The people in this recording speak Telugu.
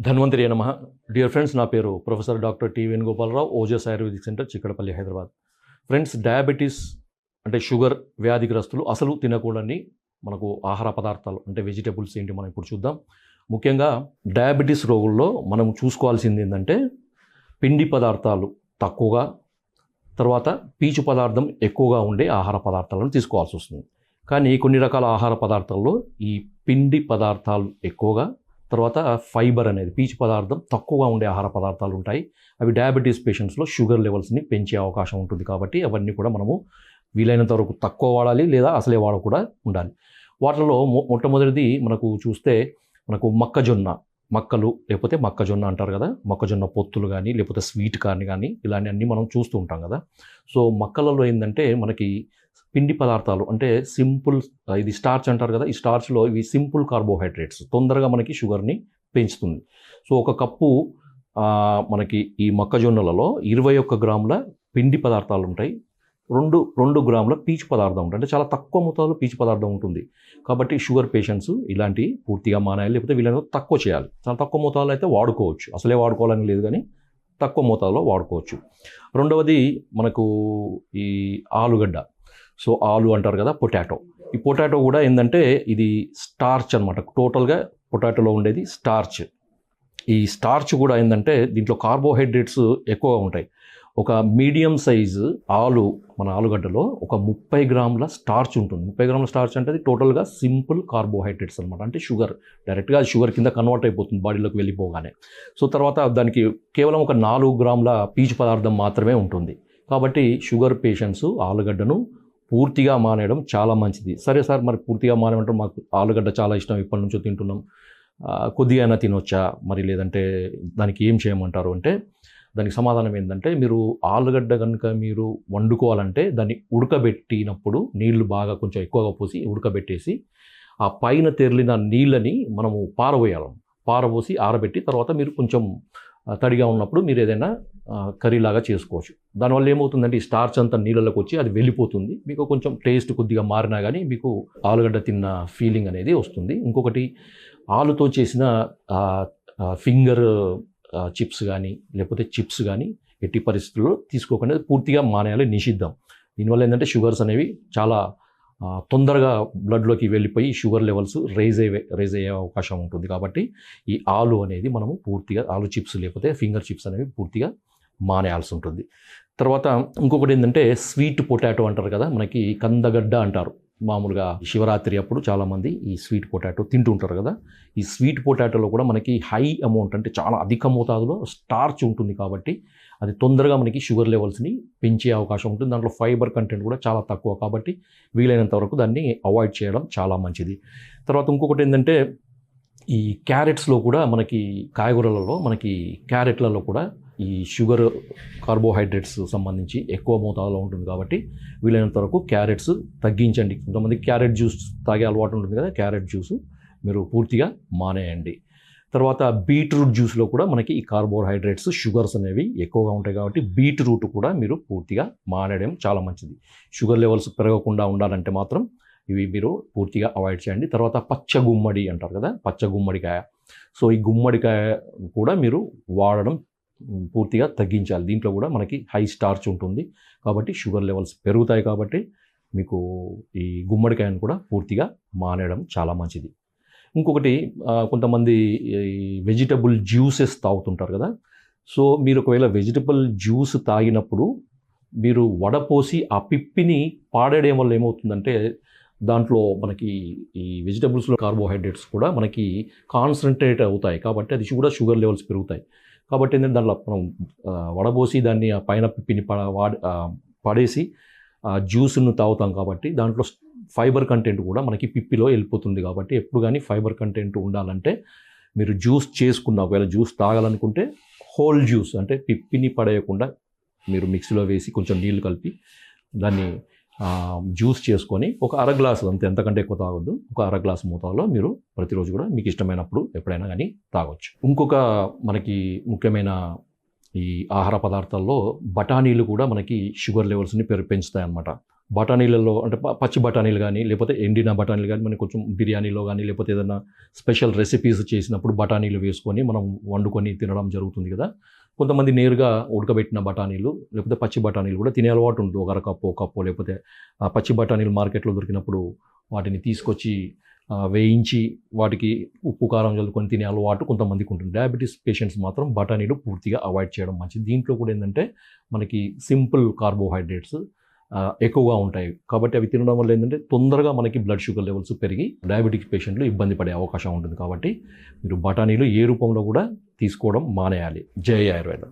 ధన్వంతరి నమః. డియర్ ఫ్రెండ్స్, నా పేరు professor doctor T Venugopala Rao, Ojas ayurvedic centre, Chikkadpally, Hyderabad. Friends, diabetes అంటే షుగర్ వ్యాధిగ్రస్తులు అసలు తినకూడని మనకు ఆహార పదార్థాలు అంటే వెజిటబుల్స్ ఏంటి మనం ఇప్పుడు చూద్దాం. ముఖ్యంగా డయాబెటీస్ రోగుల్లో మనం చూసుకోవాల్సింది ఏంటంటే పిండి పదార్థాలు తక్కువగా, తర్వాత పీచు పదార్థం ఎక్కువగా ఉండే ఆహార పదార్థాలను తీసుకోవాల్సి వస్తుంది. కానీ కొన్ని రకాల ఆహార పదార్థాల్లో ఈ పిండి పదార్థాలు ఎక్కువగా, తర్వాత ఫైబర్ అనేది పీచు పదార్థం తక్కువగా ఉండే ఆహార పదార్థాలు ఉంటాయి. అవి డయాబెటీస్ పేషెంట్స్లో షుగర్ లెవెల్స్ని పెంచే అవకాశం ఉంటుంది. కాబట్టి అవన్నీ కూడా మనము వీలైనంత వరకు తక్కువ వాడాలి, లేదా అసలే వాడకుండా ఉండాలి. వాటిలో మొట్టమొదటిది మనకు చూస్తే మనకు మక్కలు లేకపోతే మొక్కజొన్న అంటారు కదా, మొక్కజొన్న పొత్తులు కానీ లేకపోతే స్వీట్ కార్న్ కానీ ఇలాంటివన్నీ మనం చూస్తూ ఉంటాం కదా. సో మక్కలలో ఏంటంటే మనకి పిండి పదార్థాలు అంటే సింపుల్, ఇది స్టార్చ్ అంటారు కదా, ఈ స్టార్చ్లో ఇవి సింపుల్ కార్బోహైడ్రేట్స్ తొందరగా మనకి షుగర్ని పెంచుతుంది. సో ఒక కప్పు మనకి ఈ మొక్కజొన్నలలో 21 గ్రాముల పిండి పదార్థాలు ఉంటాయి, 2 గ్రాముల పీచు పదార్థం ఉంటుంది. అంటే చాలా తక్కువ మోతాదులో పీచు పదార్థం ఉంటుంది. కాబట్టి షుగర్ పేషెంట్స్ ఇలాంటి పూర్తిగా మానేయాలి, లేకపోతే వీళ్ళని తక్కువ చేయాలి. చాలా తక్కువ మోతాదులో అయితే వాడుకోవచ్చు, అసలే వాడుకోవాలని లేదు కానీ తక్కువ మోతాదులో వాడుకోవచ్చు. రెండవది మనకు ఈ ఆలుగడ్డ, సో ఆలు అంటారు కదా, పొటాటో. ఈ పొటాటో కూడా ఏంటంటే ఇది స్టార్చ్ అనమాట. టోటల్గా పొటాటోలో ఉండేది స్టార్చ్. ఈ స్టార్చ్ కూడా ఏంటంటే దీంట్లో కార్బోహైడ్రేట్స్ ఎక్కువగా ఉంటాయి. ఒక మీడియం సైజు మన ఆలుగడ్డలో ఒక 30 గ్రాముల స్టార్చ్ ఉంటుంది. 30 గ్రాముల స్టార్చ్ అంటే అది టోటల్గా సింపుల్ కార్బోహైడ్రేట్స్ అనమాట. అంటే షుగర్ డైరెక్ట్గా షుగర్ కింద కన్వర్ట్ అయిపోతుంది బాడీలోకి వెళ్ళిపోగానే. సో తర్వాత దానికి కేవలం ఒక 4 గ్రాముల పీచు పదార్థం మాత్రమే ఉంటుంది. కాబట్టి షుగర్ పేషెంట్స్ ఆలుగడ్డను పూర్తిగా మానేయడం చాలా మంచిది. సరే సార్, మరి పూర్తిగా మానేయమంటే మాకు ఆలుగడ్డ చాలా ఇష్టం, ఎప్పటి నుంచో తింటున్నాం, కొద్దిగా అయినా తినొచ్చా, మరి లేదంటే దానికి ఏం చేయమంటారు అంటే దానికి సమాధానం ఏంటంటే, మీరు ఆలుగడ్డ కనుక మీరు వండుకోవాలంటే దాన్ని ఉడకబెట్టినప్పుడు నీళ్లు బాగా కొంచెం ఎక్కువగా పోసి ఉడకబెట్టేసి ఆ పైన తెరిలిన నీళ్ళని మనము పారబోసి ఆరబెట్టి తర్వాత మీరు కొంచెం తడిగా ఉన్నప్పుడు మీరు ఏదైనా కర్రీలాగా చేసుకోవచ్చు. దానివల్ల ఏమవుతుందంటే ఈ స్టార్చ్ అంతా నీళ్ళలోకి వచ్చి అది వెళ్ళిపోతుంది. మీకు కొంచెం టేస్ట్ కొద్దిగా మారినా కానీ మీకు ఆలుగడ్డ తిన్న ఫీలింగ్ అనేది వస్తుంది. ఇంకొకటి, ఆలుతో చేసిన ఫింగర్ చిప్స్ కానీ లేకపోతే చిప్స్ కానీ ఎట్టి పరిస్థితుల్లో తీసుకోకుండా పూర్తిగా మానేయాలి, నిషిద్ధం. దీనివల్ల ఏంటంటే షుగర్స్ అనేవి చాలా తొందరగా బ్లడ్లోకి వెళ్ళిపోయి షుగర్ లెవెల్స్ రైజ్ అయ్యే అవకాశం ఉంటుంది. కాబట్టి ఈ ఆలు అనేది మనము పూర్తిగా ఆలు చిప్స్ లేకపోతే ఫింగర్ చిప్స్ అనేవి పూర్తిగా మానేయాల్సి ఉంటుంది. తర్వాత ఇంకొకటి ఏంటంటే స్వీట్ పొటాటో అంటారు కదా, మనకి కందగడ్డ అంటారు. మామూలుగా శివరాత్రి అప్పుడు చాలామంది ఈ స్వీట్ పొటాటో తింటుంటారు కదా. ఈ స్వీట్ పొటాటోలో కూడా మనకి హై అమౌంట్ అంటే చాలా అధిక మోతాదులో స్టార్చ్ ఉంటుంది. కాబట్టి అది తొందరగా మనకి షుగర్ లెవెల్స్ని పెంచే అవకాశం ఉంటుంది. దాంట్లో ఫైబర్ కంటెంట్ కూడా చాలా తక్కువ. కాబట్టి వీలైనంత వరకు దాన్ని అవాయిడ్ చేయడం చాలా మంచిది. తర్వాత ఇంకొకటి ఏంటంటే ఈ క్యారెట్స్లో కూడా మనకి కాయగూరలలో మనకి క్యారెట్లలో కూడా ఈ షుగర్ కార్బోహైడ్రేట్స్ సంబంధించి ఎక్కువ మోతాదులో ఉంటుంది. కాబట్టి వీలైనంత వరకు క్యారెట్స్ తగ్గించండి. కొంతమంది క్యారెట్ జ్యూస్ తాగే అలవాటు ఉంటుంది కదా, క్యారెట్ జ్యూస్ మీరు పూర్తిగా మానేయండి. తర్వాత బీట్రూట్ జ్యూస్లో కూడా మనకి ఈ కార్బోహైడ్రేట్స్ షుగర్స్ అనేవి ఎక్కువగా ఉంటాయి. కాబట్టి బీట్రూట్ కూడా మీరు పూర్తిగా మానేయడం చాలా మంచిది. షుగర్ లెవెల్స్ పెరగకుండా ఉండాలంటే మాత్రం ఇవి మీరు పూర్తిగా అవాయిడ్ చేయండి. తర్వాత పచ్చ గుమ్మడి అంటారు కదా, పచ్చ గుమ్మడికాయ. సో ఈ గుమ్మడికాయ కూడా మీరు వాడడం పూర్తిగా తగ్గించాలి. దీంట్లో కూడా మనకి హై స్టార్చ్ ఉంటుంది. కాబట్టి షుగర్ లెవెల్స్ పెరుగుతాయి. కాబట్టి మీకు ఈ గుమ్మడికాయను కూడా పూర్తిగా మానేయడం చాలా మంచిది. ఇంకొకటి, కొంతమంది వెజిటబుల్ జ్యూసెస్ తాగుతుంటారు కదా. సో మీరు ఒకవేళ వెజిటబుల్ జ్యూస్ తాగినప్పుడు మీరు వడపోసి ఆ పిప్పిని పాడేయడం వల్ల ఏమవుతుందంటే దాంట్లో మనకి ఈ వెజిటబుల్స్లో కార్బోహైడ్రేట్స్ కూడా మనకి కాన్సన్ట్రేట్ అవుతాయి. కాబట్టి అది కూడా షుగర్ లెవెల్స్ పెరుగుతాయి. కాబట్టి ఏంటంటే దాంట్లో మనం వడబోసి దాన్ని ఆ పైన పిప్పిని పడేసి ఆ జ్యూస్ను తాగుతాం. కాబట్టి దాంట్లో ఫైబర్ కంటెంట్ కూడా మనకి పిప్పిలో వెళ్ళిపోతుంది. కాబట్టి ఎప్పుడు కానీ ఫైబర్ కంటెంట్ ఉండాలంటే మీరు జ్యూస్ చేసుకున్న, ఒకవేళ జ్యూస్ తాగాలనుకుంటే హోల్ జ్యూస్ అంటే పిప్పిని పడేయకుండా మీరు మిక్సీలో వేసి కొంచెం నీళ్లు కలిపి దాన్ని జ్యూస్ చేసుకొని ఒక అర గ్లాసు, అంతే, ఎంతకంటే ఎక్కువ తాగొద్దు, ఒక అర గ్లాసు మోతాదులో మీరు ప్రతిరోజు కూడా మీకు ఇష్టమైనప్పుడు ఎప్పుడైనా కానీ తాగొచ్చు. ఇంకొక మనకి ముఖ్యమైన ఈ ఆహార పదార్థాల్లో బఠానీలు కూడా మనకి షుగర్ లెవెల్స్ని పెంచుతాయి అన్నమాట. బఠానీలలో అంటే పచ్చి బఠానీలు కానీ లేకపోతే ఎండిన బఠానీలు కానీ మనం కొంచెం బిర్యానీలో కానీ లేకపోతే ఏదైనా స్పెషల్ రెసిపీస్ చేసినప్పుడు బఠానీలు వేసుకొని మనం వండుకొని తినడం జరుగుతుంది కదా. కొంతమంది నేరుగా ఉడకబెట్టిన బఠానీలు లేకపోతే పచ్చి బఠానీలు కూడా తినే అలవాటు ఉంటుంది. ఒక అరకప్పు కప్పు లేకపోతే పచ్చి బఠానీలు మార్కెట్లో దొరికినప్పుడు వాటిని తీసుకొచ్చి వేయించి వాటికి ఉప్పు కారం చల్లుకొని తినే అలవాటు కొంతమందికి ఉంటుంది. డయాబెటీస్ పేషెంట్స్ మాత్రం బఠానీలు పూర్తిగా అవాయిడ్ చేయడం మంచిది. దీంట్లో కూడా ఏంటంటే మనకి సింపుల్ కార్బోహైడ్రేట్స్ ఎక్కువగా ఉంటాయి కాబట్టి అవి తినడం వల్ల ఏంటంటే తొందరగా మనకి బ్లడ్ షుగర్ లెవెల్స్ పెరిగి డయాబెటిక్ పేషెంట్లు ఇబ్బంది పడే అవకాశం ఉంటుంది. కాబట్టి మీరు బఠానీలు ఏ రూపంలో కూడా తీసుకోవడం మానేయాలి. జై ఆయుర్వేద.